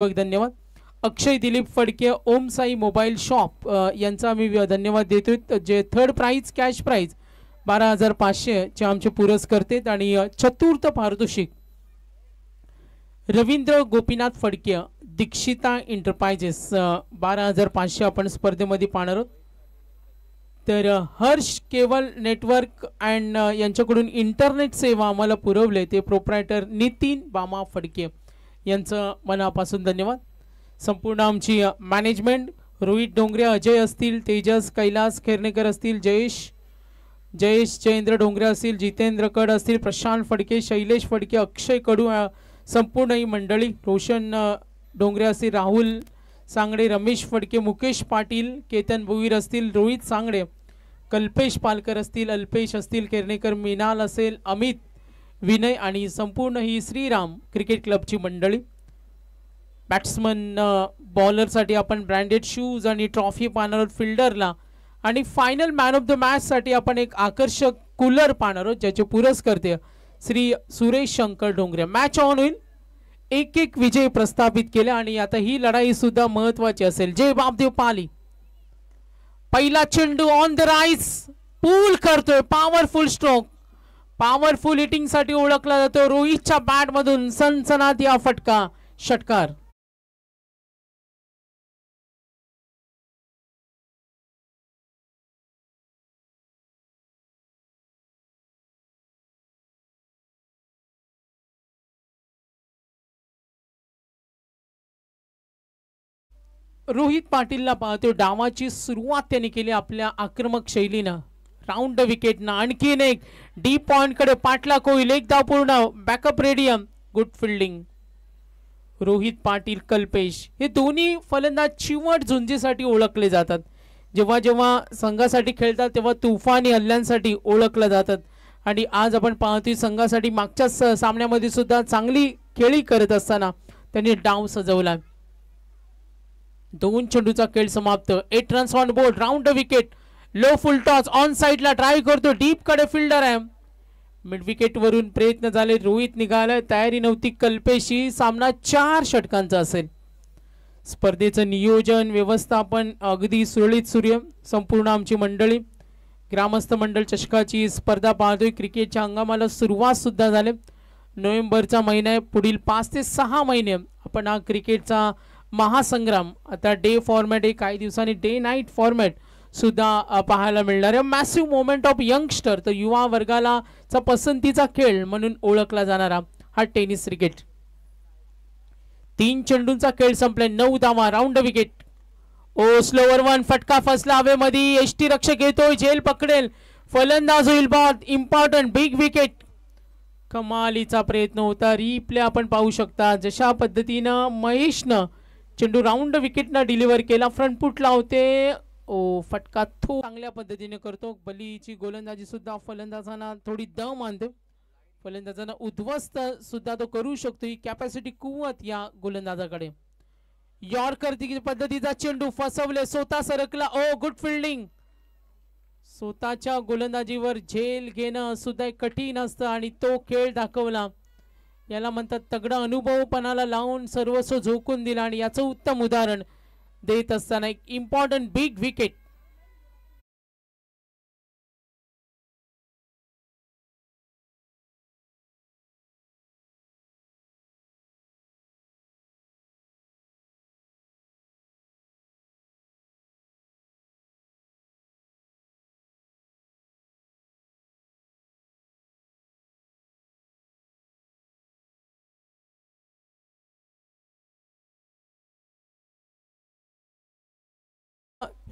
धन्यवाद. अक्षय दिलीप फडके ओम Sai mobile shop यांचा आम्ही धन्यवाद देतोय. जे थर्ड प्राइज कॅश प्राइज 12,500 चे आमचे पुरस्कर्ते आणि चतुर्थ पारितोषिक रवींद्र गोपीनाथ फडके दीक्षिता एंटरप्राइजेस 12,500 आपण स्पर्धेमध्ये पाहणार आहोत. तर हर्ष केबल नेटवर्क अँड यांच्याकडून इंटरनेट सेवा आम्हाला पुरवले ते प्रोप्रायटर नितीन बामा फडके यांचं मनापासून धन्यवाद. संपूर्ण आमची मॅनेजमेंट रोहित डोंगरे अजय असतील, तेजस कैलास खेरनेकर असतील, जयेश जयेंद्र डोंगरे असतील, जितेंद्र कड असतील, प्रशांत फडके, शैलेश फडके, अक्षय कडू, संपूर्ण ही मंडळी, रोशन डोंगरे असतील, राहुल सांगडे, रमेश फडके, मुकेश पाटील, केतन भुईर असतील, रोहित सांगडे, कल्पेश पालकर असतील, अल्पेश असतील, केरनेकर, मिनाल असेल, अमित, विनय आणि संपूर्ण ही श्रीराम क्रिकेट क्लबची मंडळी. बॅट्समन बॉलरसाठी आपण ब्रँडेड शूज आणि ट्रॉफी पाहणार आहोत. फिल्डरला आणि final man of the match साठी आपण एक आकर्षक कूलर पाहणार आहोत ज्याचे पुरस्कर्ते श्री सुरेश शंकर डोंगरे. मॅच ऑन होईल. एक विजय प्रस्थापित केले आणि आता ही लढाई सुद्धा महत्वाची असेल. जय बापदेव पाली. पहिला चेंडू ऑन द राईज पूल करतोय. पॉवरफुल स्ट्रोक, पॉवरफुल हिटिंग साठी ओळखला जातो. रोहितच्या बॅट मधून सनसनात या फटका षटकार. रोहित पाटीलला पाहतो. डावाची सुरुवात त्यांनी केली आपल्या आक्रमक शैलीनं. राऊंड विकेटनं आणखीन एक डीप पॉइंट कडे पाठलाग होईल. एक धाव पूर्ण. Backup radium. Good fielding. Rohit Patil, Kalpesh हे दोन्ही फलंदाज चिवट झुंजीसाठी ओळखले जातात. जेव्हा जेव्हा संघासाठी खेळतात तेव्हा तुफानी हल्ल्यांसाठी ओळखले जातात आणि आज आपण पाहतोय संघासाठी मागच्या सामन्यामध्ये सुद्धा चांगली खेळी करत असताना त्यांनी डाव सजवला. 2 चेंडूचा खेळ समाप्त. 8 runs on board. Round wicket. Low full toss on साइडला ड्राइव्ह करतो. डीप कडे फिल्डर आहे. मिड विकेट वरून प्रयत्न झाले. रोहित निघाला. तयारी नव्हती कल्पेशी. सामना 4 षटकांचा असेल. स्पर्धेचं नियोजन व्यवस्थापन अगदी सुरळीत सूर्य. संपूर्ण आमची मंडळी ग्रामस्थ मंडळ चषकाची स्पर्धा पाहतोय. क्रिकेटच्या हंगामाला सुरुवात सुद्धा झाली. नोव्हेंबरचा महिना आहे. पुढील 5 ते 6 महिने आपण हा क्रिकेटचा महासंग्राम आता डे फॉर्मॅट आहे. काही दिवसांनी डे नाईट फॉर्मॅट सुद्धा पाहायला मिळणार आहे. मॅसिव्ह मोमेंट ऑफ यंगस्टर तर युवा वर्गाला चा पसंतीचा खेळ म्हणून ओळखला जाणारा हा टेनिस क्रिकेट. 3 चेंडूंचा खेळ संपलाय. 9 धावा. Round wicket. Oh slower one. फटका फसला हवेमध्ये. एसटी रक्षक येतोय. झेल पकडेल. फलंदाज होईल बाद. Important big wicket. कमालीचा प्रयत्न होता. रिप्ले आपण पाहू शकता. जशा पद्धतीनं महेशनं चेंडू राऊंड विकेटनं डिलिव्हर केला. फ्रंट फूट लावते. ओ फटका चांगल्या पद्धतीने करतो. बलीची गोलंदाजी सुद्धा फलंदाजांना थोडी दम आणते. फलंदाजांना उद्ध्वस्त सुद्धा तो करू शकतो. ही कॅपॅसिटी कुवत या गोलंदाजाकडे. यॉर्कर पद्धतीचा चेंडू फसवले. स्वतः सरकला. ओ गुड फिल्डिंग. स्वतःच्या गोलंदाजीवर झेल घेणं सुद्धा एक कठीण असतं आणि तो खेळ दाखवला. याला म्हणतात तगडा अनुभवपणाला लावून सर्वस्व झोकून दिला आणि याचं उत्तम उदाहरण देत असताना एक इम्पॉर्टंट बिग विकेट.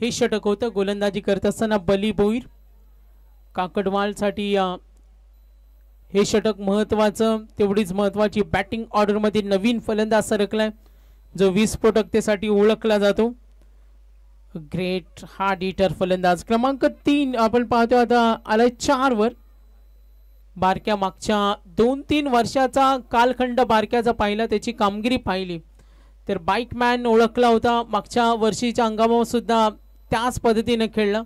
हे षटक होतं. गोलंदाजी करत असताना बली बोईर काकडवाल साठी हे षटक महत्वाचं. तेवढीच महत्वाची बॅटिंग ऑर्डर मध्ये नवीन फलंदाज सरकलाय जो विस्फोटकतेसाठी ओळखला जातो. ग्रेट हार्ड हिटर फलंदाज क्रमांक 3 आपण पाहतो. आता आलाय 4 वर. बारक्या मागच्या 2-3 वर्षाचा कालखंड बारक्याचा पाहिला. त्याची कामगिरी पाहिली तर बाईकमॅन ओळखला होता. मागच्या वर्षीच्या हंगामात सुद्धा त्याच पद्धतीने खेळला.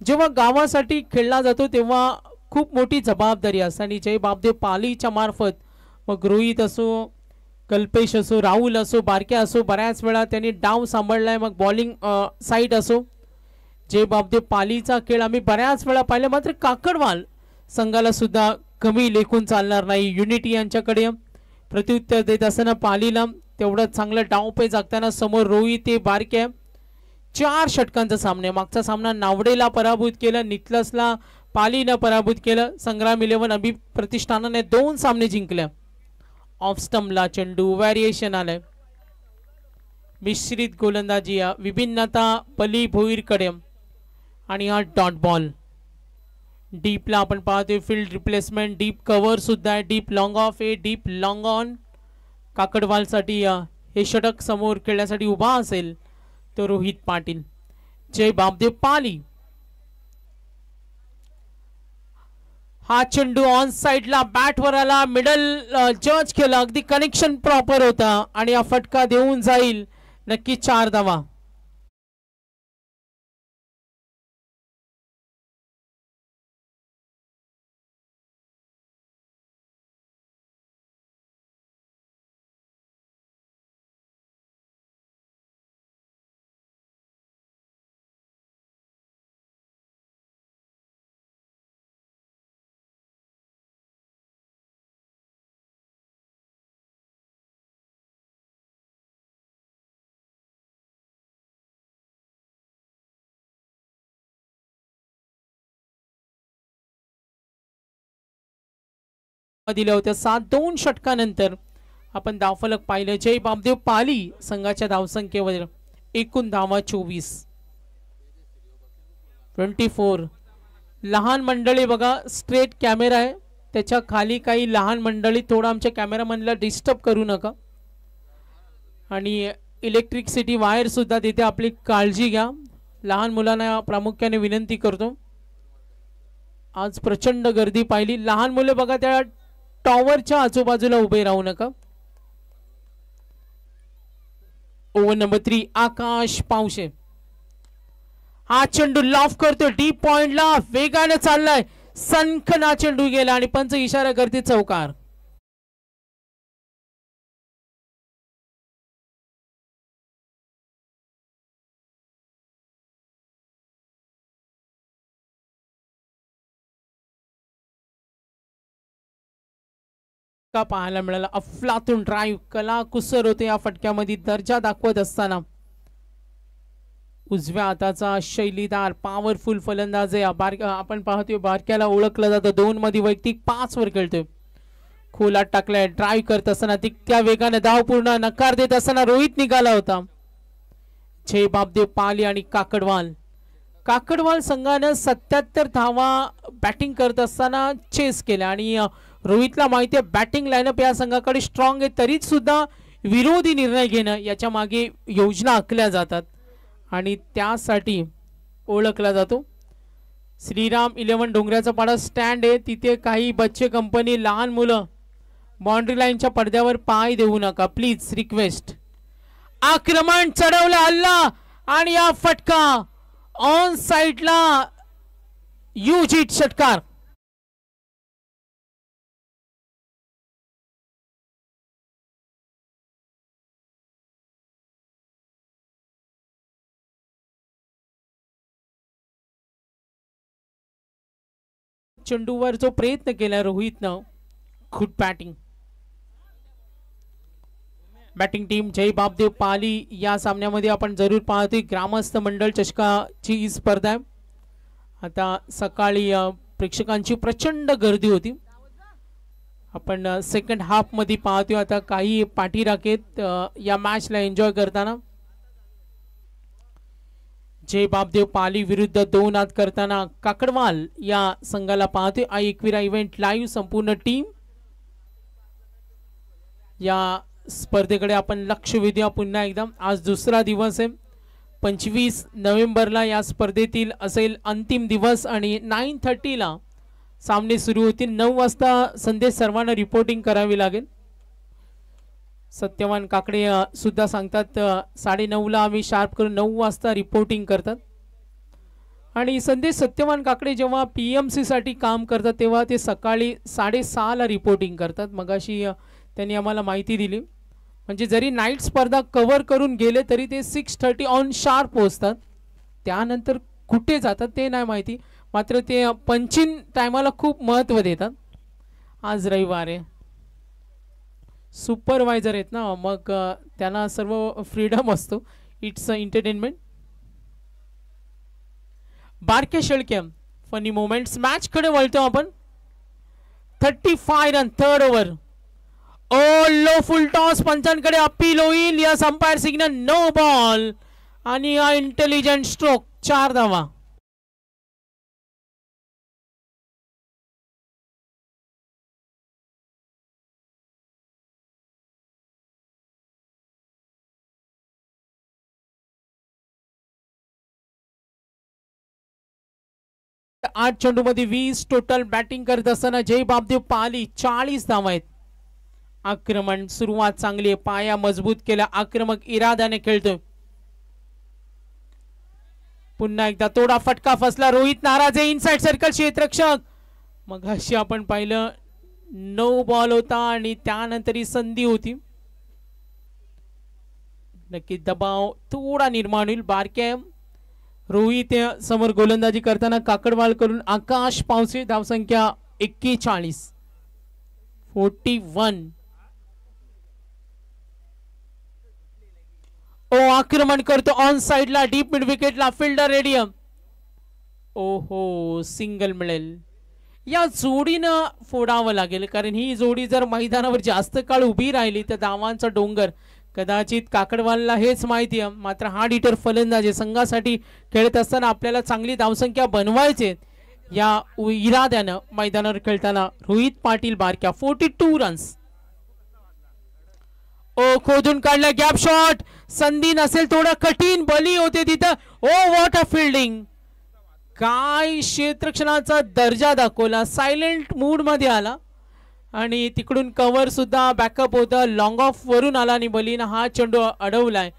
जेव्हा गावासाठी खेळला जातो तेव्हा खूप मोठी जबाबदारी असते आणि जय बापदेव पालीच्या मार्फत मग रोहित असो कल्पेश असो, राहुल असो, बारक्या असो, बऱ्याच वेळा त्यांनी डाव सांभाळलाय. मग बॉलिंग साईड असो, जय बापदेव पालीचा खेळ आम्ही बऱ्याच वेळा पाहिला. मात्र काकडवाल संघाला सुद्धा कमी लेखून चालणार नाही. युनिटी यांच्याकडे प्रत्युत्तर देत असताना पालीला तेवढं चांगलं डावपे जागताना समोर रोहित ते बारक्या. 4 षटकांचा सामना. मागचा सामना नावडेला पराभूत केलं, निकलसला पालीनं पराभूत केलं. संग्राम 11 अभि प्रतिष्ठानाने 2 सामने जिंकले. ऑफ स्टंपला चेंडू व्हॅरिएशन आलंय. मिश्रित गोलंदाजी विभिन्नता पली भोईरकडे आणि हा डॉट बॉल. डीपला आपण पाहतोय फील्ड रिप्लेसमेंट, डीप कव्हर सुद्धा आहे. डीप लॉंग ऑफ आहे, डीप लॉंग ऑन. काकडवालसाठी हे षटक समोर खेळण्यासाठी उभा असेल तो रोहित पाटील. जय बापदेव पाली. हा चेंडू ऑन साइडला बॅटवर आला, मिडल जज केला, अगदी कनेक्शन प्रॉपर होता आणि हा फटका देऊन जाईल. नक्की 4 धावा. दिल्या होत्या 7-2 षटकानंतर आपण धावफलक पाहिलं. जय बापदेव पाली संघाच्या धावसंख्येवर एकूण धावा 24. लहान मंडळी बघा, स्ट्रेट कॅमेरा आहे, त्याच्या खाली काही लहान मंडळी, थोडं आमच्या कॅमेरामॅनला डिस्टर्ब करू नका. आणि इलेक्ट्रिसिटी वायर सुद्धा तिथे आपली काळजी घ्या. लहान मुलांना प्रामुख्याने विनंती करतो. आज प्रचंड गर्दी पाहिली. लहान मुले बघा त्या टॉवरच्या आजूबाजूला उभे राहू नका. ओव्हर नंबर 3 आकाश पावशे. हा चेंडू लॉफ करतो डीप पॉइंटला, वेगाने चाललाय, सनखना चेंडू गेला आणि पंच इशारा करते चौकार. का पाहायला मिळाला. अफलातून ड्राईव्ह, कला कुसर होते या फटक्यामध्ये. दर्जा दाखवत असताना उजव्या हाताचा शैलीदार पॉवरफुल फलंदाज आहे. आपण पाहतोय बारक्याला ओळखलं जातं. 2 मध्ये वैयक्तिक 5 वर खेळतोय. खोलात टाकलाय, ड्राईव्ह करत असताना तितक्या वेगाने धाव पूर्ण नकार देत असताना रोहित निघाला होता. जय बापदेव पाली आणि काकडवाल संघानं 77 धावा बॅटिंग करत असताना चेस केल्या. आणि रोहितला माहिती आहे बॅटिंग लाईनअप या संघाकडे स्ट्रॉंग आहे, तरीच सुद्धा विरोधी निर्णय घेणं याच्या मागे योजना आखल्या जातात आणि त्यासाठी ओळखला जातो. श्रीराम 11 डोंगराचा पाडा स्टँड आहे, तिथे काही बच्चे कंपनी, लहान मुलं बाउंड्री लाईनच्या पडद्यावर पाय देऊ नका प्लीज, रिक्वेस्ट. आक्रमण, चढवला हल्ला आणि या फटका ऑन साइडला युजित षटकार. चेंडूवर जो प्रयत्न केला रोहितनं, गुड बॅटिंग टीम जय बापदेव पाली या सामन्यामध्ये आपण जरूर पाहतोय. ग्रामस्थ मंडळ चषकाची ही स्पर्धा आहे. आता सकाळी प्रेक्षकांची प्रचंड गर्दी होती. आपण सेकंड हाफ मध्ये पाहतोय आता काही पाठीराखेत या मॅचला एन्जॉय करताना. जय बापदेव पाली विरुद्ध 2 आत करताना काकडवाल या संघाला पाहतोय. एकविरा इव्हेंट लाईव्ह संपूर्ण टीम या स्पर्धेकडे आपण लक्ष वेधूया पुन्हा एकदा. आज दुसरा दिवस आहे. 25 नोव्हेंबरला या स्पर्धेतील असेल अंतिम दिवस आणि 9:30 ला सामने सुरू होतील. 9 वाजता संदेश सर्वांना रिपोर्टिंग करावी लागेल. सत्यवान काकडे सुद्धा सांगतात 9:30 ला आम्ही शार्प करून 9 वाजता रिपोर्टिंग करतात. आणि संदेश सत्यवान काकडे जेव्हा PMC साठी काम करतात तेव्हा ते सकाळी 6:30 ला रिपोर्टिंग करतात. मगाशी त्यांनी आम्हाला माहिती दिली. म्हणजे जरी नाईट स्पर्धा कव्हर करून गेले तरी ते 6:30 ऑन शार्प पोहोचतात. त्यानंतर कुठे जातात ते नाही माहिती, मात्र ते पंचिंग टायमाला खूप महत्त्व देतात. आज रविवार आहे, सुपरवायझर आहेत ना, मग त्यांना सर्व फ्रीडम असतो. It's entertainment. बारके शेळके फनी मोमेंट्स मॅच कडे वळतो आपण. 35 रन थर्ड ओव्हर. ओ लो फुल टॉस पंचांकडे अपील होईल. या अंपायर सिग्नल नो बॉल आणि हा इंटेलिजंट स्ट्रोक 4 धावा. आठ चेंडू मध्ये 20 टोटल. बॅटिंग करत असताना जय बापदेव पाली 40 धावा आहेत. आक्रमण सुरुवात चांगली आहे, पाया मजबूत केला, आक्रमक इराद्याने खेळतोय. पुन्हा एकदा तोडा फटका फसला. रोहित नाराज आहे, इनसाइड सर्कल क्षेत्ररक्षक. मग अशी आपण पाहिलं नो बॉल होता आणि त्यानंतर ही संधी होती. नक्की दबाव थोडा निर्माण होईल. बारक्या रोहित समोर गोलंदाजी करताना काकडवाल करून आकाश पावसे. धावसंख्या 41 41. ओ आक्रमण करतो ऑन साइडला डीप मिड विकेटला. फिल्डर रेडियम. ओहो सिंगल मिळेल. या जोडीनं फोडावं लागेल, कारण ही जोडी जर मैदानावर जास्त काळ उभी राहिली तर धावांचा डोंगर. कदाचित काकडवालला हेच माहिती आहे, मात्र हार्ड हिटर फलंदाज संघासाठी खेळत असताना आपल्याला चांगली धावसंख्या बनवायचे. या इराद्यानं मैदानावर खेळताना रोहित पाटील बारक्या 42 रन्स. ओ खोदून काढला गॅप शॉट. संधी नसेल, थोडा कठीण बली होते तिथं. ओ व्हॉट अ फिल्डिंग. काय क्षेत्ररक्षणाचा दर्जा दाखवला. सायलेंट मूड मध्ये आला आणि तिकडून कव्हर सुद्धा बॅकअप होता. लॉंग ऑफ वरून आला आणि बलीनं हा चेंडू अडवलाय.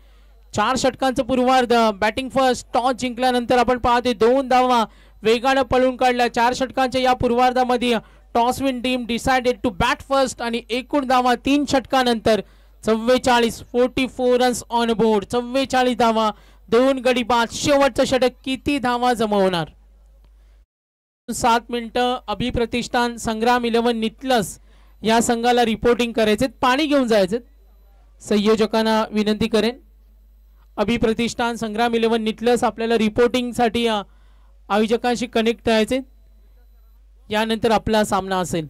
4 षटकांचं पूर्वार्ध. Batting first. टॉस जिंकल्यानंतर आपण पाहतोय 2 धावा वेगानं पळून काढल्या. 4 षटकांच्या या पूर्वार्धामध्ये toss win team decided to bat first आणि एकूण धावा 3 षटकानंतर 44 रन्स ऑन बोर्ड. 44 धावा, 2 गडी बाद. शेवटचं षटक किती धावा जमवणार. 7 मिनिटं. अभिप्रतिष्ठान संग्राम 11 निटलस या संघाला रिपोर्टिंग करायचे. पाणी घेऊन जायचे. संयोजकांना विनंती करेन, अभिप्रतिष्ठान संग्राम 11 निटलस आपल्याला रिपोर्टिंग साठी आयोजकांशी कनेक्ट करायचे. यानंतर आपला सामना असेल.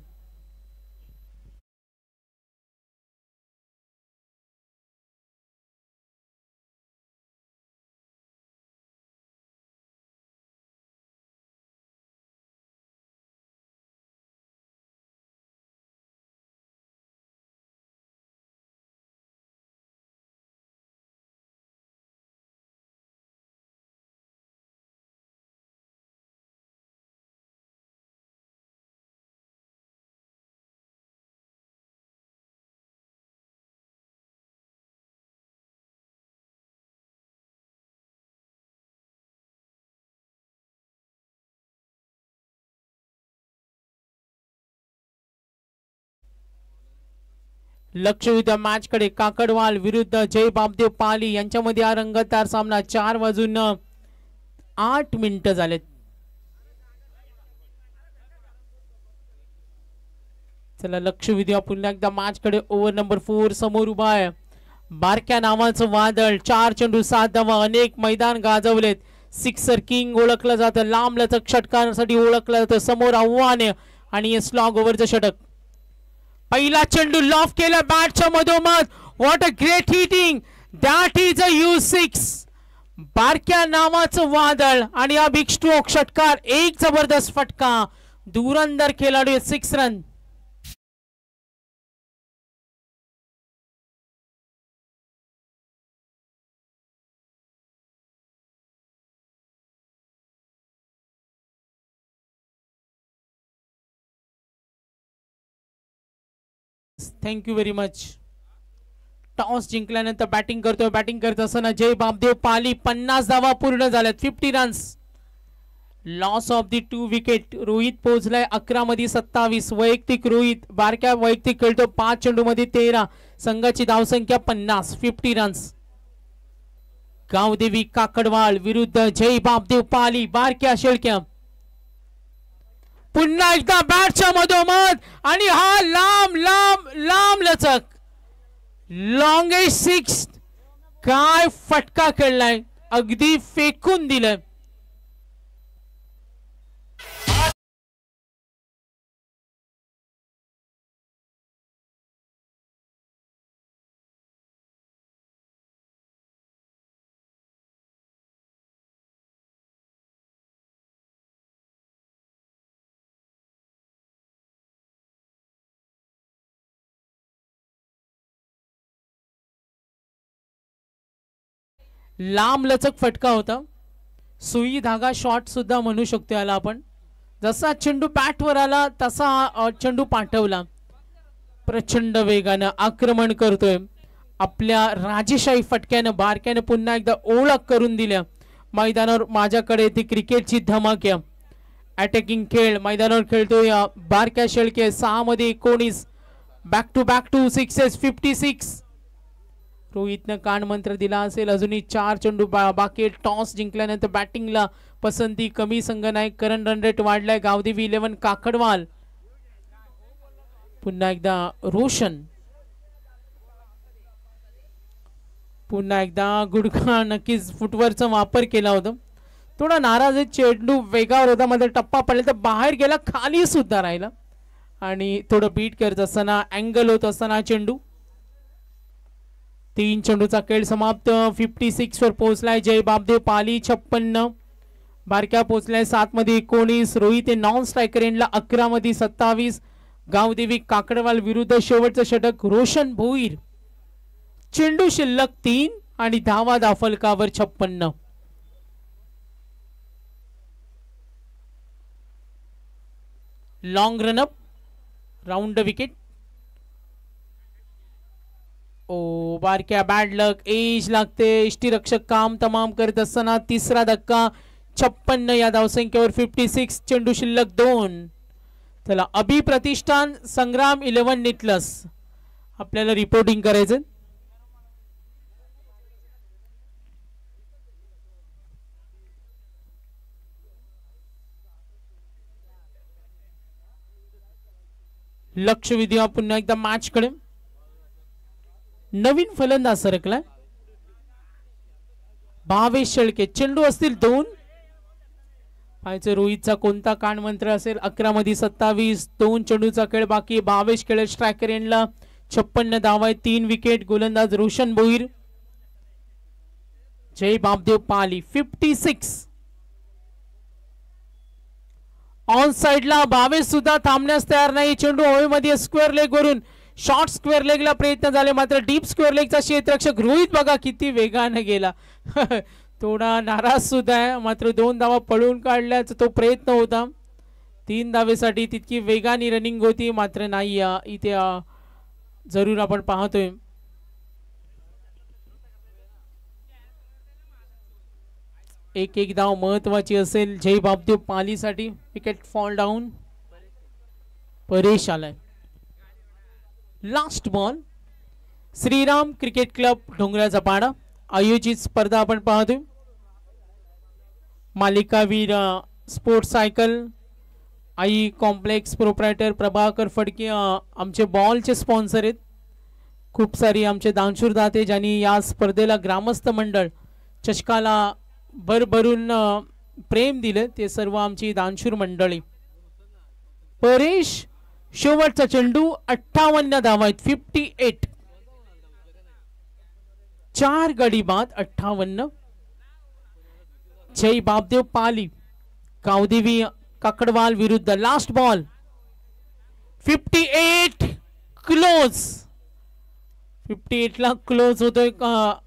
लक्ष द्या मॅच कडे. काकडवाल विरुद्ध जय बापदेव पाली यांच्यामध्ये हा रंगतदार सामना. 4 वाजून 8 मिनिटं झालेत. चला लक्ष द्या पुन्हा एकदा मॅच कडे. ओव्हर नंबर 4 समोर उभा आहे बारक्या नावाचं वादळ. 4 चेंडू 7 धावा. अनेक मैदान गाजवलेत. सिक्सर किंग ओळखलं जातं. लांब लचक षटकांसाठी ओळखलं जातं. समोर आव्हान आणि स्लॉग ओव्हरचं षटक. पहिला चेंडू लॉफ केला बॅटच्या मधोमध. What a great hitting. That is a U6. बारक्या नावाचं वादळ आणि हा बिग स्ट्रोक षटकार. एक जबरदस्त फटका. धुरंदर खेळाडू 6 run. Thank you very much. Toss जिंकल्यानंतर बॅटिंग करतोय. बॅटिंग करत असताना जय बापदेव पाली 50 धावा पूर्ण झाल्यात. 50 runs. Loss of the 2 wicket. Rohit पोहोचलाय 11 मध्ये 27. वैयक्तिक रोहित बारक्या वैयक्तिक खेळतो 5 चेंडू मध्ये 13. संघाची धावसंख्या 50 रन्स. गावदेवी काकडवाल विरुद्ध जय बापदेव पाली बारक्या शेळक्या. पुन्हा एकदा बॅटच्या मधोमध आणि हा लांब लांब लांब लचक लॉंगेस्ट 6. काय फटका खेळलाय, अगदी फेकून दिलं. लांब लचक फटका होता. सुई धागा शॉट सुद्धा म्हणू शकतो याला आपण. जसा चेंडू बॅटवर आला तसा चेंडू पाठवला. प्रचंड वेगानं आक्रमण करतोय. आपल्या राजेशाही फटक्यानं बारक्यानं पुन्हा एकदा ओळख करून दिल्या मैदानावर. माझ्याकडे ती क्रिकेटची धमाक आहे. अटॅकिंग खेळ मैदानावर खेळतोय बारक्या शेळके. 6 मध्ये 19. Back to 6 56. रोहितनं कान मंत्र दिला असेल. अजूनही 4 चेंडू बाकी. टॉस जिंकल्यानंतर बॅटिंगला पसंती कमी संघ नाही. करंट रन रेट वाढलाय. गावदेवी 11 काकडवाल. पुन्हा एकदा रोशन. पुन्हा एकदा गुडघा नक्कीच फुटवरचा वापर केला होता. थोडा नाराज आहे. चेंडू वेगावर होता मध्ये टप्पा पडला तर बाहेर गेला, खाली सुद्धा राहिला आणि थोडं बीट करत असताना अँगल होत असताना चेंडू. 3 चेंडूचा खेळ समाप्त. 56 वर पोहोचलाय जय बापदेव पाली. 56. बारक्या पोहोचलाय 7 मध्ये 19. रोहित नॉन स्ट्रायकर एंडला 11 मध्ये 27. गावदेवी काकडवाल विरुद्ध शेवटचं षटक रोशन भोईर. चेंडू शिल्लक 3 आणि धावा धाफलकावर 56. Long run up round wicket. Oh बारक्या बॅड लक. एज लागते. इष्टीरक्षक काम तमाम करत असताना तिसरा धक्का. 56 या धावसंख्येवर 56. चेंडू शिल्लक 2. चला अभि प्रतिष्ठान संग्राम 11 निटलस आपल्याला रिपोर्टिंग करायचं. लक्ष विद्या पुन्हा एकदा मॅच कडे. नवीन फलंदाज सरकलाय भावेश शेळके. चेंडू असतील 2. पाहायचं रोहितचा कोणता कान मंत्र असेल. 11 मध्ये 27. 2 चेंडूचा खेळ बाकी. भावेश खेळ स्ट्रायकर एंडला. 56 धावा. 3 विकेट. गोलंदाज रोशन भोईर. जय बापदेव पाली 56. ऑन साइडला भावेश सुद्धा थांबण्यास तयार नाही. चेंडू हवेमध्ये स्क्वेअर लेग वरून शॉर्ट स्क्वेअर लेगला प्रयत्न झाले मात्र डीप स्क्वेअर लेगचा क्षेत्ररक्षक रोहित बघा किती वेगाने गेला. थोडा नाराज सुद्धा आहे मात्र 2 धावा पळून काढल्याचा तो प्रयत्न होता. 3 धावेसाठी तितकी वेगाने रनिंग होती मात्र नाही. इथे जरूर आपण पाहतोय एक धाव महत्वाची असेल जय बापदेव पालीसाठी. Wicket fall down. परेश आलाय. Last ball. Shriram cricket club डोंगराचा पाडा आयोजित स्पर्धा आपण पाहतोय. मालिकावीर sports cycle Aai complex proprietor Prabhakar Phadke आमचे बॉलचे स्पॉन्सर आहेत. खूप सारी आमचे दानशूर दाते ज्यांनी या स्पर्धेला ग्रामस्थ मंडळ चषकाला भरभरून प्रेम दिले ते सर्व आमची दानशूर मंडळी. परेश शेवटचा चेंडू 58 धावा आहेत. 58. 4 गडी बाद 58. जय बापदेव पाली गावदेवी काकडवाल विरुद्ध लास्ट बॉल. 58 क्लोज. 58 ला क्लोज होतोय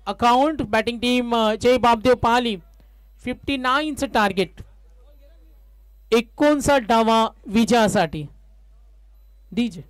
अकाउंट. बॅटिंग टीम जय बापदेव पाली 59चं टार्गेट. 59 धावा विजयासाठी. डीजे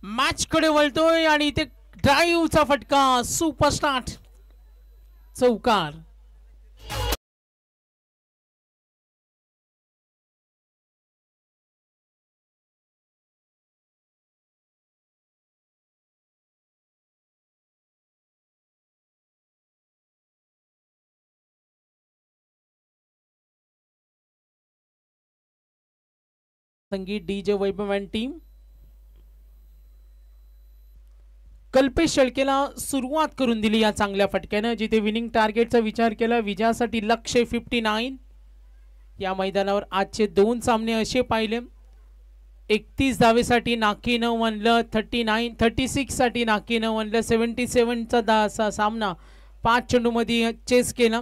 मॅच कडे वळतोय आणि इथे ड्राईव्हचा फटका, सुपर स्टार्ट, चौकार. संगीत DJ Vaibhav and team. Kalpesh शेळकेला सुरुवात करून दिली या चांगल्या फटक्यानं, जिथे विनिंग टार्गेटचा विचार केला. विजयासाठी लक्ष्य 59. या मैदानावर आजचे 2 सामने असे पाहिले. 31 धावेसाठी नाकीनं वनलं, 36 साठी नाकीनं वनलं. 77चा सामना 5 चेंडूमध्ये चेस केला.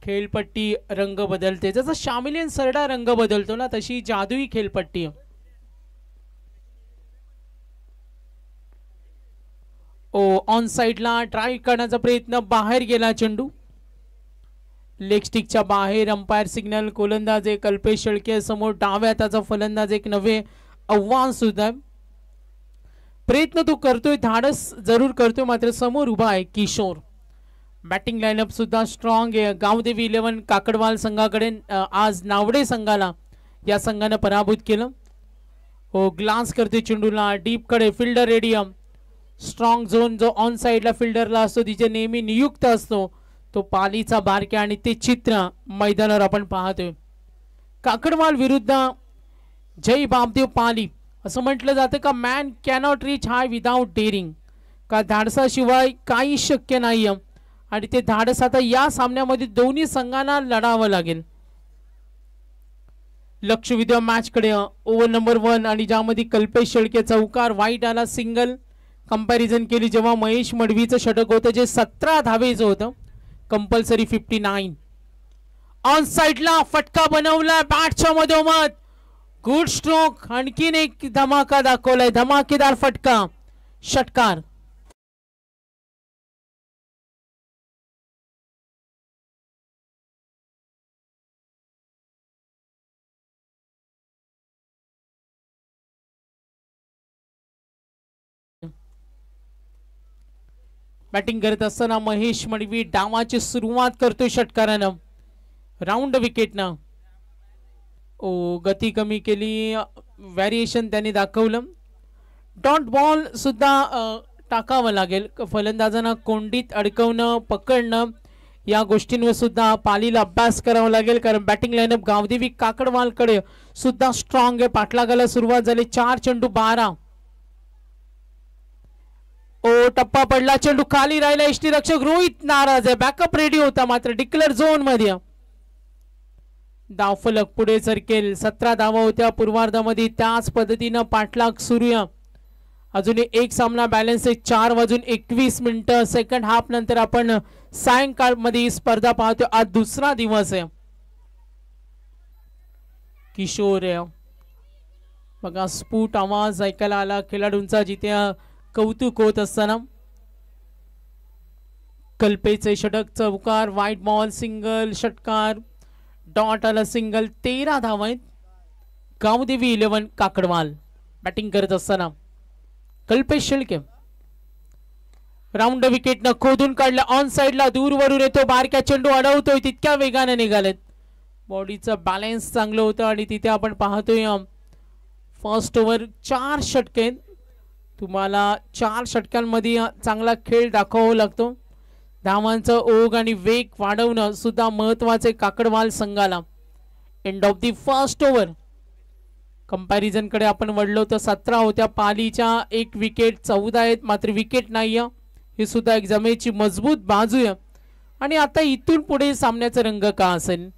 खेळपट्टी रंग बदलते, जसं शामिलियन सरडा रंग बदलतो ना, तशी जादुई खेळपट्टी. ऑन साइडला ड्राईव्ह करण्याचा प्रयत्न, बाहेर गेला चेंडू. लेग स्टिकच्या बाहेर. Umpire signal. गोलंदाज एक कल्पेश शेळके समोर डाव्या हाताचा फलंदाज, एक नवे आव्हान सुद्धा. प्रयत्न तो करतोय, धाडस जरूर करतोय, मात्र समोर उभा आहे किशोर. बॅटिंग लाईनअप सुद्धा स्ट्रॉंग आहे. गावदेवी 11 काकडवाल संघाकडे आज नावडे संघाला या संघाने पराभूत केलं. ग्लान्स करते चेंडूला डीप कडे. Fielder radium. स्ट्रॉंग झोन जो ऑन साइडला फिल्डरला असतो, तिचे नेहमी नियुक्त असतो, तो पालीचा बारके. आणि ते चित्र मैदानावर आपण पाहतोय. काकडवाल विरुद्ध जय बापदेव पाली. असं म्हटलं जातं का मॅन कॅनॉट रीच हाय विदाउट डेअरिंग, का धाडसाशिवाय काही शक्य नाही. आणि ते धाडस आता या सामन्यामध्ये दोन्ही संघांना लढावं लागेल. लक्ष विद्या मॅच कडे. ओव्हर नंबर 1 आणि ज्यामध्ये कल्पेश शेळके चौकार, वाईट आला सिंगल. कंपॅरिझन केली जेव्हा महेश मडवीचं षटक होतं, जे 17 धावेचं होतं. कंपल्सरी 59. ऑन साइडला फटका बनवला बॅटच्या मधोमध. Good stroke. आणखीन एक धमाका दाखवलाय, धमाकेदार फटका, षटकार. बॅटिंग करत असताना महेश मडवी डावाची सुरुवात करतोय षटकारानं, राऊंड विकेटनं. गती कमी केली, व्हॅरिएशन त्यांनी दाखवलं. डॉट बॉल सुद्धा टाकावं लागेल. फलंदाजांना कोंडीत अडकवणं, पकडणं, या गोष्टींवर सुद्धा पालीला अभ्यास करावा लागेल. कारण बॅटिंग लाईनअप गावदेवी काकडवालकडे सुद्धा स्ट्रॉंग आहे. पाठलागाला सुरुवात झाली. 4 चेंडू 12. टप्पा पडला, चेंडू खाली राहिला. यष्टीरक्षक रोहित नाराज आहे. बॅकअप रेडी होता, मात्र डिक्लेअर झोन मध्ये. धावफलक पुढे सरकेल. 17 धावा होत्या पूर्वार्धामध्ये. त्याच पद्धतीनं पाठलाग सुरू आहे. अजून एक सामना बॅलन्स आहे. 4:21 सेकंड हाफ नंतर आपण सायंकाळ मध्ये स्पर्धा पाहतो. आज दुसरा दिवस आहे. किशोर बघा, स्फुट आवाज ऐकायला आला खेळाडूंचा, जिथे कौतुक होत असताना. कल्पेचे षटक, चौकार, व्हाईट बॉल, सिंगल, षटकार, डॉट आला सिंगल. 13 धावा आहेत. गावदेवी 11 काकडवाल. बॅटिंग करत असताना कल्पेश शेळके राऊंड विकेट न खोदून काढला. ऑन साइडला दूरवरून येतो, बारक्या चेंडू अडवतोय, तितक्या वेगाने निघालेत. बॉडीचं बॅलन्स चांगलं होतं. आणि तिथे आपण पाहतोय फर्स्ट ओव्हर 4 षटके. तुम्हाला 4 षटकांमध्ये चांगला खेळ दाखवावा लागतो. धावांचा ओघ आणि वेग वाढवणं सुद्धा महत्वाचे काकडवाल संघाला. End of the first over. Comparison कडे आपण वळलो तर 17 होत्या पालीच्या, 1 विकेट. 14 आहेत, मात्र विकेट नाही. ही सुद्धा एक जमेची मजबूत बाजू आहे. आणि आता इथून पुढे सामन्याचा रंग का असेल.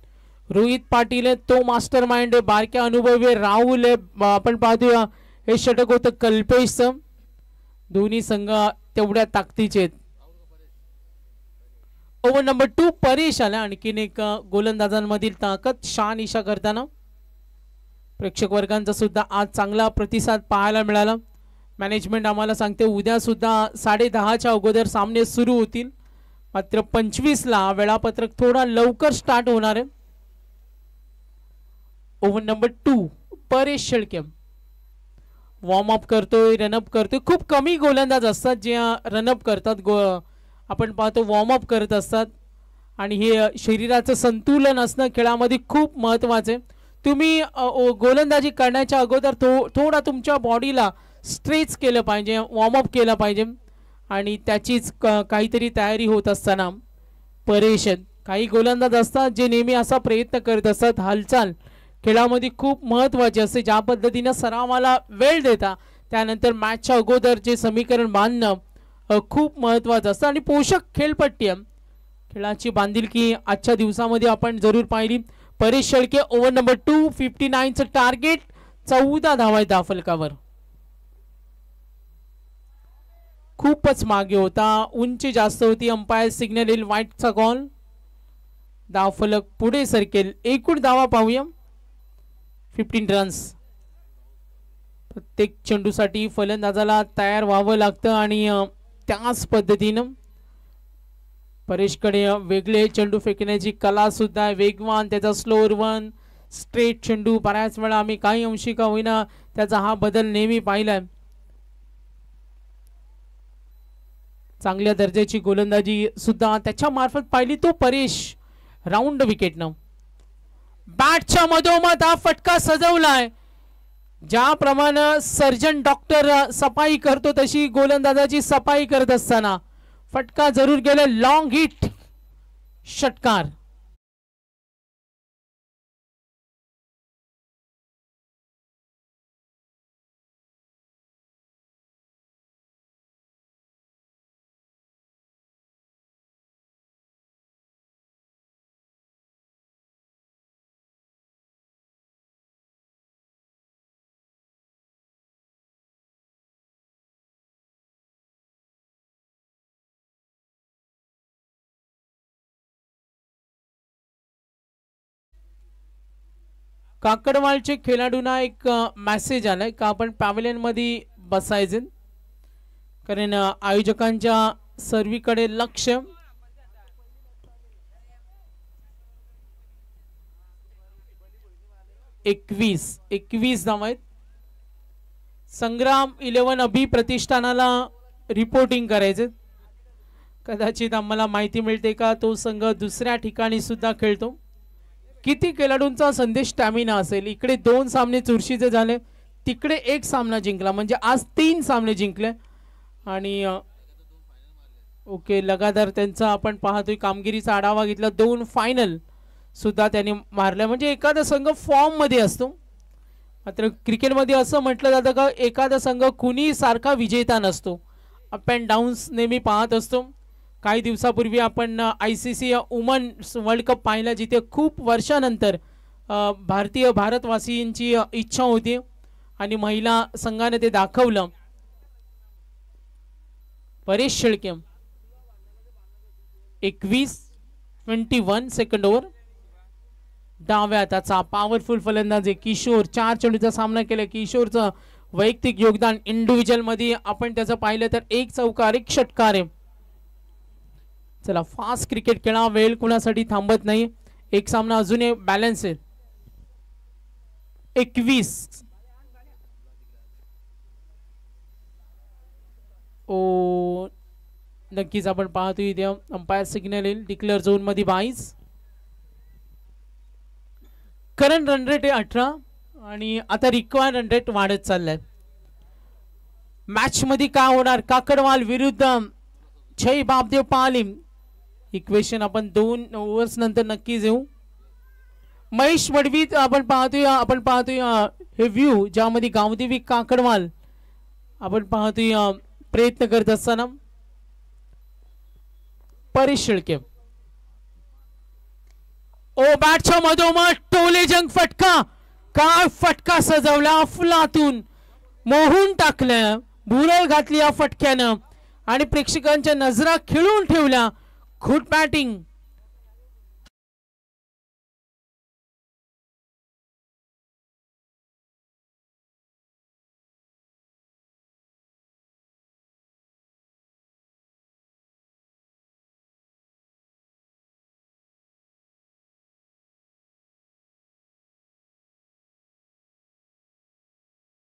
रोहित पाटील आहे, तो मास्टर माइंड आहे. बारक्या अनुभवी राहुल आहे. आपण पाहतोय हे षटक होतं कल्पेशचं. दोन्ही संघ तेवढ्या ताकदीचे आहेत. ओव्हर नंबर 2 परेश आला. आणखीन एक गोलंदाजांमधील ताकद शहानिशा करताना. प्रेक्षक वर्गांचा सुद्धा आज चांगला प्रतिसाद पाहायला मिळाला. मॅनेजमेंट आम्हाला सांगते उद्या सुद्धा 10:30च्या अगोदर सामने सुरू होतील. मात्र 25ला वेळापत्रक थोडा लवकर स्टार्ट होणार आहे. Over number 2 Paresh Shelke. Warm up करतोय, रनअप करतोय. खूप कमी गोलंदाज असतात जे रनअप करतात, आपण पाहतो वॉर्मअप करत असतात. आणि हे शरीराचं संतुलन असणं खेळामध्ये खूप महत्त्वाचं आहे. तुम्ही गोलंदाजी करण्याच्या अगोदर थोडा तुमच्या बॉडीला स्ट्रेच केलं पाहिजे, वॉर्मअप केलं पाहिजे. आणि त्याचीच काहीतरी तयारी होत असताना परेश काही गोलंदाज असतात जे नेहमी असा प्रयत्न करत असतात. हालचाल खेळामध्ये खूप महत्त्वाची असते. ज्या पद्धतीनं सरावाला वेळ देता त्यानंतर मॅचच्या अगोदर जे समीकरण बांधणं खूप महत्त्वाचं असतं. आणि पोषक खेळपट्टी खेळाची बांधिलकी आजच्या दिवसामध्ये आपण जरूर पाहिली. परेश शेळके ओव्हर नंबर 259चं टार्गेट 14 धावा आहेत धावफलकावर. खूपच मागे होता, उंची जास्त होती. अंपायर सिग्नल येईल वाईटचा कॉल. धावफलक पुढे सरकेल. एकूण धावा पाहूया 15 रन्स. प्रत्येक चेंडूसाठी फलंदाजाला तयार व्हावं लागतं आणि त्याच पद्धतीनं परेशकडे वेगळे चेंडू फेकण्याची कला सुद्धा आहे. वेगवान, त्याचा स्लोअर वन, स्ट्रेट चेंडू. बऱ्याच वेळा आम्ही काही अंशी का होईना त्याचा हा बदल नेहमी पाहिलाय. चांगल्या दर्जाची गोलंदाजी सुद्धा त्याच्या मार्फत पाहिली तो परेश. राऊंड विकेटनं बॅटच्या मधोमध हा फटका सजवलाय. ज्याप्रमाणे सर्जन डॉक्टर सफाई करतो तशी गोलंदाजाची सफाई करत असताना फटका जरूर गेला. लॉंग हिट, षटकार. काकडवालचे खेळाडूंना एक मेसेज आलाय का आपण पॅव्हलियन मध्ये बसायचे, कारण आयोजकांच्या सर्वीकडे लक्ष. एकवीस धावा आहेत. संग्राम 11 अभि प्रतिष्ठानाला रिपोर्टिंग करायचे. कदाचित आम्हाला माहिती मिळते का तो संघ दुसऱ्या ठिकाणी सुद्धा खेळतो. किती खेळाडूंचा संदेश स्टॅमिना असेल. इकडे 2 सामने चुरशीचे झाले, तिकडे 1 सामना जिंकला, म्हणजे आज 3 सामने जिंकले. आणि ओके, लगातार त्यांचा आपण पाहतोय कामगिरीचा आढावा घेतला. 2 फायनल सुद्धा त्यांनी मारल्या, म्हणजे एखादा संघ फॉर्म मध्ये असतो. मात्र क्रिकेटमध्ये असं म्हटलं जातं का एखादा संघ कुणी सारखा विजेता नसतो. अप अँड डाऊन्स नेहमी पाहत असतो. काही दिवसापूर्वी आपण ICC वुमन्स वर्ल्ड कप पाहिला, जिथे खूप वर्षानंतर भारतवासींची इच्छा होती आणि महिला संघाने ते दाखवलं. Paresh Shelke 21 second over. डाव्या हाताचा पॉवरफुल फलंदाज किशोर 4 चेंडूचा सामना केला. किशोरचं वैयक्तिक योगदान इंडिव्हिज्युअल मध्ये आपण त्याचं पाहिलं तर 1 चौकार 1 षटकार आहे. चला, फास्ट क्रिकेट खेळा, वेळ कुणासाठी थांबत नाही. एक सामना अजूनही बॅलन्स आहे. 21 ओ नक्कीच आपण पाहतो इथे अंपायर सिग्नल येईल. डिक्लेअर झोन मध्ये 22. करंट रन रेट आहे 18 आणि आता रिक्वायर्ड रन रेट वाढत चाललाय. मॅच मध्ये काय होणार? काकडवाल विरुद्ध जय बापदेव पालीम. इक्वेशन आपण 2 ओव्हर्स नंतर नक्कीच येऊ. महेश मडवी आपण पाहतोय हे व्ह्यू ज्यामध्ये गावदेवी काकडवाल आपण पाहतोय प्रयत्न करत असताना. परेश शेळके ओ बॅटच्या मधोमध टोले जंग फटका. काय फटका सजवला, अफलातून मोहून टाकलं, भुरळ घातली या फटक्यानं आणि प्रेक्षकांच्या नजरा खिळून ठेवल्या. Good batting.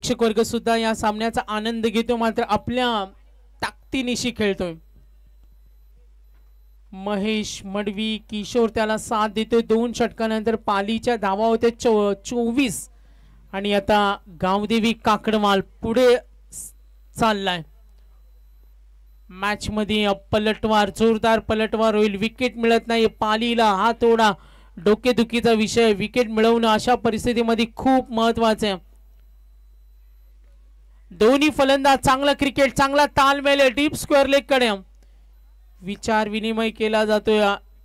प्रेक्षक वर्ग सुद्धा या सामन्याचा आनंद घेतो, मात्र आपल्या ताकदीनिशी खेळतोय. महेश मडवी किशोर त्याला साथ देतोय. 2 षटकानंतर पालीच्या धावा होते 24 आणि आता गावदेवी काकडमाल पुढे चाललाय. मॅच मध्ये पलटवार, जोरदार पलटवार होईल. विकेट मिळत नाही पालीला, हा थोडा डोकेदुखीचा विषय. विकेट मिळवणं अशा परिस्थितीमध्ये खूप महत्वाचं आहे. दोन्ही फलंदाज चांगला क्रिकेट, चांगला तालमेल, डीप स्क्वेअर लेग कडे विचार विनिमय केला जातोय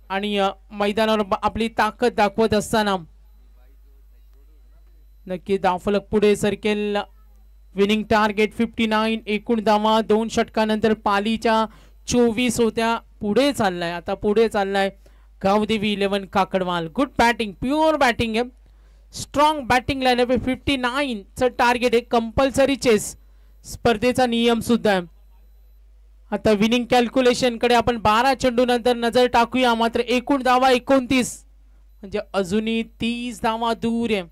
आणि मैदानावर आपली ताकद दाखवत असताना नक्की धावफलक पुढे सरकेल. Winning target 59. एकूण धावा 2 षटकानंतर पालीच्या 24 होत्या. पुढे चाललाय, आता पुढे चाललाय Gavdevi 11 Kakadmal. Good batting, pure batting आहे. स्ट्रॉंग बॅटिंग लाईनअप आहे. 59 चं टार्गेट आहे. कंपल्सरी चेस स्पर्धेचा नियम सुद्धा आहे. आता विनिंग कॅल्क्युलेशन कडे आपण 12 चेंडू नंतर नजर टाकूया. मात्र एकूण धावा 29, म्हणजे अजूनही 30 धावा दूर आहे.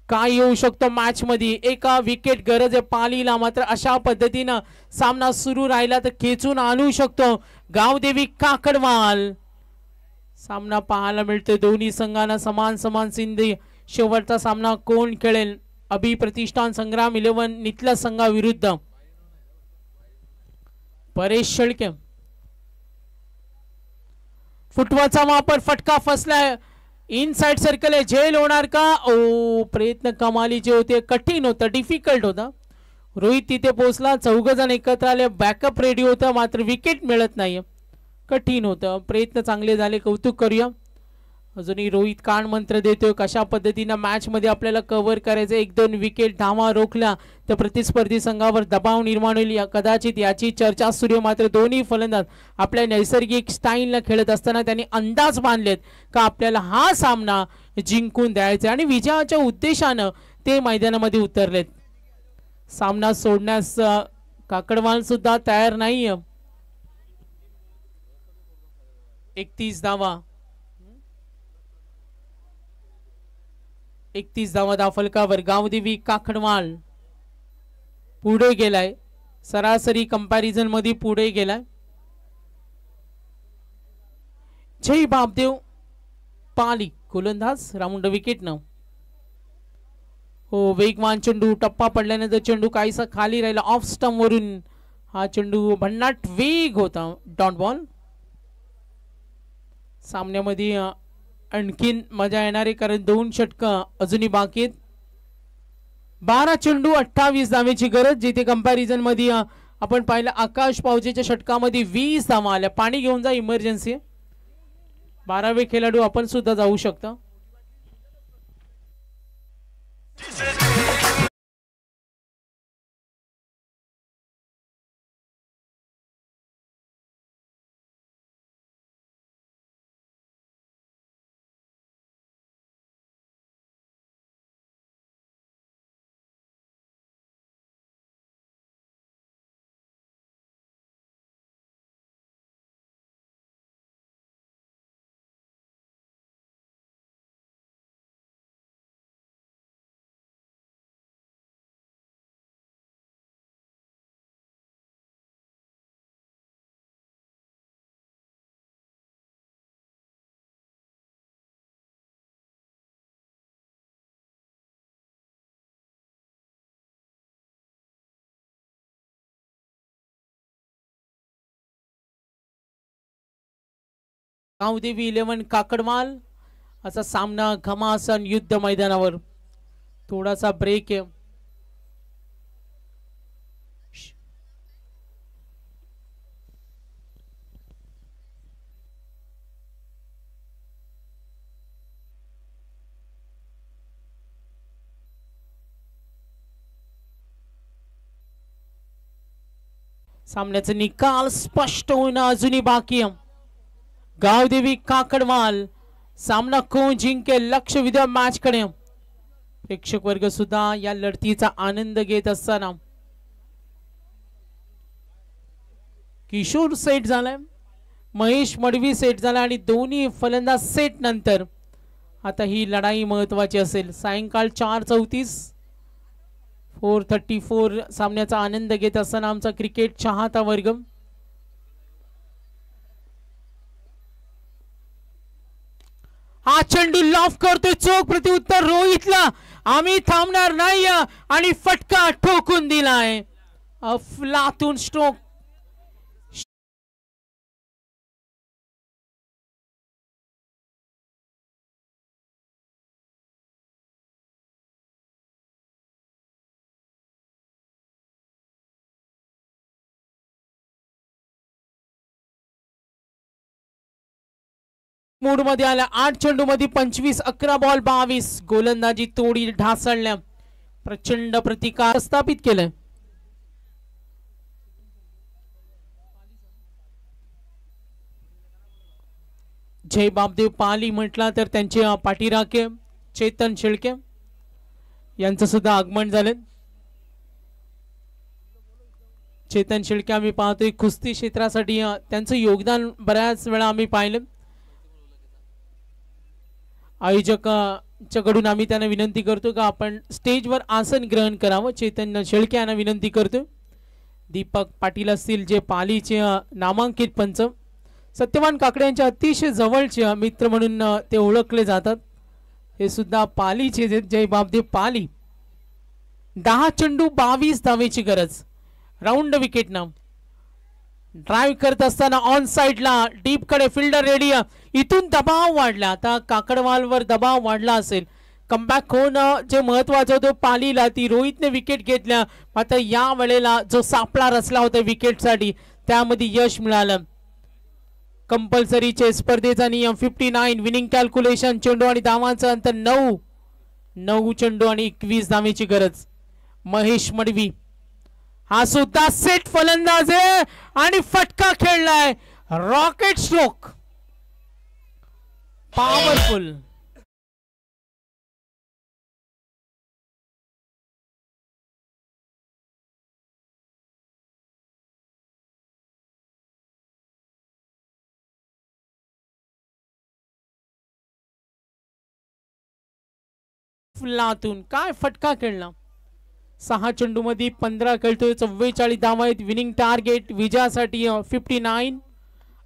काय येऊ शकतो मॅच मध्ये? एका विकेट गरज आहे पालीला, मात्र अशा पद्धतीनं सामना सुरू राहिला तर खेचून आणू शकतो गावदेवी काकडमाल. सामना पाहायला मिळतोय दोन्ही संघांना समान समान सिंधी. शेवटचा सामना कोण खेळेल? अभि प्रतिष्ठान संग्राम 11 नितला संघाविरुद्ध परेश शेळके. फुटवाचा वापर, फटका फसलाय. इनसाइड सर्कल आहे, झेल होणार का? ओ, प्रयत्न कमालीचे होते, कठीण होतं, डिफिकल्ट होता. रोहित तिथे पोहोचला, 4 जण एकत्र आले, बॅकअप रेडी होतं, मात्र विकेट मिळत नाही. कठीण होतं, प्रयत्न चांगले झाले, कौतुक करूया. अजूनही रोहित कान मंत्र देतोय कशा पद्धतीने मॅच मध्ये आपल्याला कव्हर करायचं. 1-2 विकेट धावा रोखल्या तर प्रतिस्पर्धी संघावर दबाव निर्माण होईल, कदाचित याची चर्चा सुरू. मात्र दोन्ही फलंदाज आपल्या नैसर्गिक स्टाईलला खेळत असताना त्यांनी अंदाज बांधलेत का आपल्याला हा सामना जिंकून द्यायचा आणि विजयाच्या उद्देशानं ते मैदानामध्ये उतरलेत. सामना सोडण्यास काकडवाल सुद्धा तयार नाही. 31 धावा, 31 धावा धावफलकावर. गावदेवी काकडमाल पुढे गेलाय, सरासरी कंपॅरिझन मध्ये पुढे गेलाय. जय बापदेव पाली गोलंदाज राऊंड विकेट न. हो, वेगवान चेंडू, टप्पा पडल्यानंतर चेंडू काहीसा खाली राहिला ऑफ स्टंप वरून. हा चेंडू भन्नाट वेग होता, डॉट बॉल. सामन्यामध्ये आणखीन मजा येणार आहे कारण 2 षटकं अजूनही बाकी आहेत. 12 चेंडू 28 धावेची गरज. जिथे कंपॅरिझन मध्ये आपण पाहिलं आकाश पावजेच्या षटकामध्ये 20 धावा आल्या. पाणी घेऊन जा, इमर्जन्सी. 12वे खेळाडू आपण सुद्धा जाऊ शकता. गावदेवी 11 काकडमाल असा सामना घमासान युद्ध मैदानावर. थोडासा ब्रेक आहे. सामन्याचा निकाल स्पष्ट होणं अजूनही बाकी आहे. गावदेवी काकडमाल सामना कोण जिंकेल? लक्ष विद्या मॅच कडे. प्रेक्षक वर्ग सुद्धा या लढतीचा आनंद घेत असताना किशोर सेट झालाय, महेश मडवी सेट झाला आणि दोन्ही फलंदाज सेट नंतर आता ही लढाई महत्वाची असेल. सायंकाळ 4:34 434 सामन्याचा आनंद घेत असताना आमचा क्रिकेट चाहता वर्ग हा चेंडू लॉफ करतोय चोख प्रत्युत्तर रोहितला आम्ही थांबणार नाही आणि फटका ठोकून दिलाय अफलातून स्ट्रोक मूड मध्ये आला 8 चेंडू मध्ये 25 11 बॉल 22 गोलंदाजी तोडी ढासळल्या प्रचंड प्रतिकार स्थापित केलं जय बापदेव पाली म्हटला तर त्यांचे पाठीराखे चेतन शेळके यांचं सुद्धा आगमन झालं चेतन शेळके आम्ही पाहतोय कुस्ती क्षेत्रासाठी त्यांचं योगदान बऱ्याच वेळा आम्ही पाहिलं आयोजकांच्याकडून आम्ही त्यांना विनंती करतो का आपण स्टेजवर आसन ग्रहण करावं चेतन शेळके यांना विनंती करतो दीपक पाटील असतील जे पालीचे नामांकित पंच सत्यवान काकडे यांच्या अतिशय जवळचे मित्र म्हणून ते ओळखले जातात हे सुद्धा पालीचे जय बापदेव पाली 10 चेंडू 22 धावेची गरज राऊंड विकेट ना ड्राइव्ह करत असताना ऑन साइडला डीप कडे फिल्डर रेडी इथून दबाव वाढला आता काकडवालवर दबाव वाढला असेल कमबॅक होणं जे महत्वाचं होतं पालीला ती रोहितने विकेट घेतल्या मात्र या वेळेला जो सापळा रचला होता विकेटसाठी त्यामध्ये यश मिळालं कंपल्सरीचे स्पर्धेचा नियम 59 विनिंग कॅल्क्युलेशन चेंडू आणि धावांचं अंतर 9 चेंडू आणि 21 धावेची गरज महेश मडवी हा सुद्धा सेट फलंदाज आहे आणि फटका खेळलाय रॉकेट स्ट्रोक पॉवरफुल फुलातून काय फटका खेळला 6 चेंडू मध्ये 15 खेळतोय 44 धावा आहेत विनिंग टार्गेट विजयासाठी 59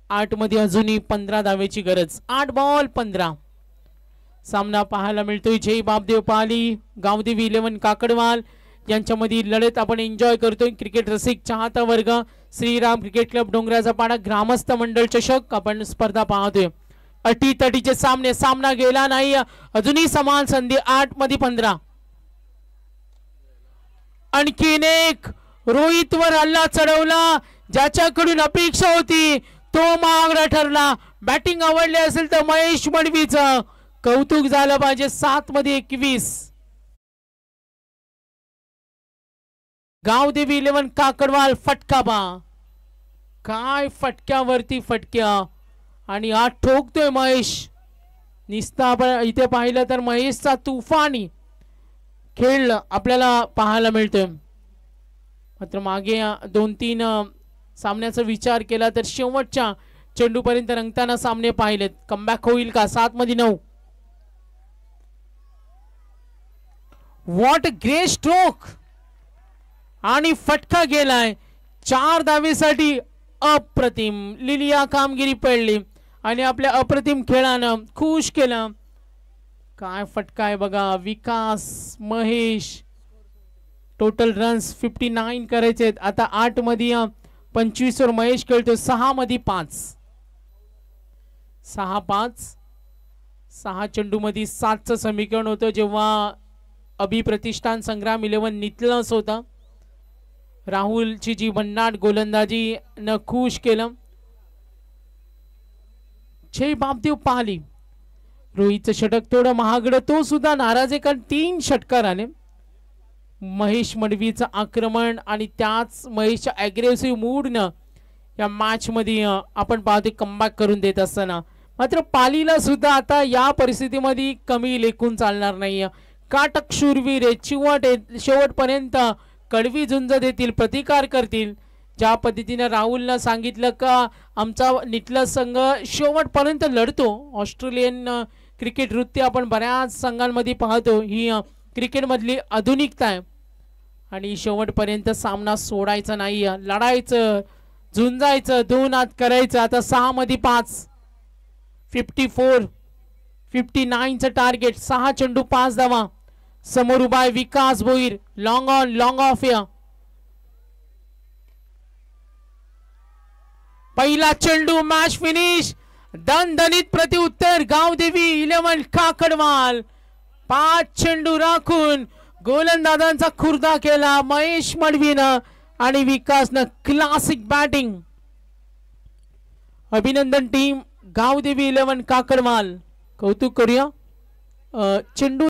8 मध्ये अजूनही 15 धावेची गरज 8 बॉल 15 सामना पाहायला मिळतोय जय बापदेव पाली गावदेवी 11 काकडवाल यांच्यामध्ये लढत आपण एन्जॉय करतोय क्रिकेट रसिक चाहता वर्ग श्रीराम क्रिकेट क्लब डोंगराचा पाडा ग्रामस्थ मंडळ चषक आपण स्पर्धा पाहतोय अटीतटीचे सामने सामना गेला नाही अजूनही समान संधी 8 मध्ये 15 आणखीन एक रोहित वर हल्ला चढवला ज्याच्याकडून अपेक्षा होती तो महागडा ठरला बॅटिंग आवडली असेल तर महेश मडवीचं कौतुक झालं पाहिजे 7 मध्ये 21 गावदेवी 11 काकडवाल फटका बा काय फटक्यावरती फटक्या आणि आज ठोकतोय महेश निस्ता इथे पाहिलं तर महेशचा तुफानी खेळ आपल्याला पाहायला मिळतोय मात्र मागे 2-3 सामन्याचा विचार केला तर शेवटच्या चेंडूपर्यंत रंगताना सामने पाहिलेत कमबॅक होईल का 7 मध्ये 9 व्हॉट ग्रेट स्ट्रोक आणि फटका गेलाय 4 धावेसाठी अप्रतिम लिलिया कामगिरी पडली आणि आपल्या अप्रतिम खेळानं खुश केलं काय फटका आहे बघा विकास महेश टोटल रन्स 59 करायचे आता 8 मध्ये 25 वर महेश खेळतो 6 मध्ये 5 6 चेंडू मध्ये 7चं समीकरण होतं जेव्हा अभिप्रतिष्ठान संग्राम 11 नितलस होता राहुलची जी भन्नाट गोलंदाजी न खुश केलं जय बापदेव पाली रोहितचं षटक थोडं महागडं तो सुद्धा नाराज आहे कारण 3 षटकार आले महेश मडवीचं आक्रमण आणि त्याच महेशच्या अग्रेसिव्ह मूडनं या मॅच मध्ये आपण पाहतोय कमबॅक करून देत असताना मात्र पालीला सुद्धा आता या परिस्थितीमध्ये कमी लेखून चालणार नाही काटक शूरवीर आहे शेवटपर्यंत कडवी झुंज देतील प्रतिकार करतील ज्या पद्धतीने राहुलनं सांगितलं का आमचा निटलस संघ शेवटपर्यंत लढतो ऑस्ट्रेलियन क्रिकेट वृत्ती आपण बऱ्याच संघांमध्ये पाहतो ही क्रिकेट मधली आधुनिकता आहे आणि शेवटपर्यंत सामना सोडायचा नाही, लढायचं, झुंजायचं, 2 हात करायचं. आता 6 मध्ये 5, 54, 59चं टार्गेट. 6 चेंडू 5 धावा. समोर उभा आहे Vikas Bhoir. Long on long off या. पहिला चेंडू मॅच फिनिश. दणदणीत प्रत्युत्तर गावदेवी 11 काकडवाल. 5 चेंडू राखून गोलंदाजांचा खुर्दा केला महेश मडवीनं आणि विकासनं क्लासिक बॅटिंग. अभिनंदन टीम गावदेवी 11 काकडवाल. कौतुक करूया. चेंडू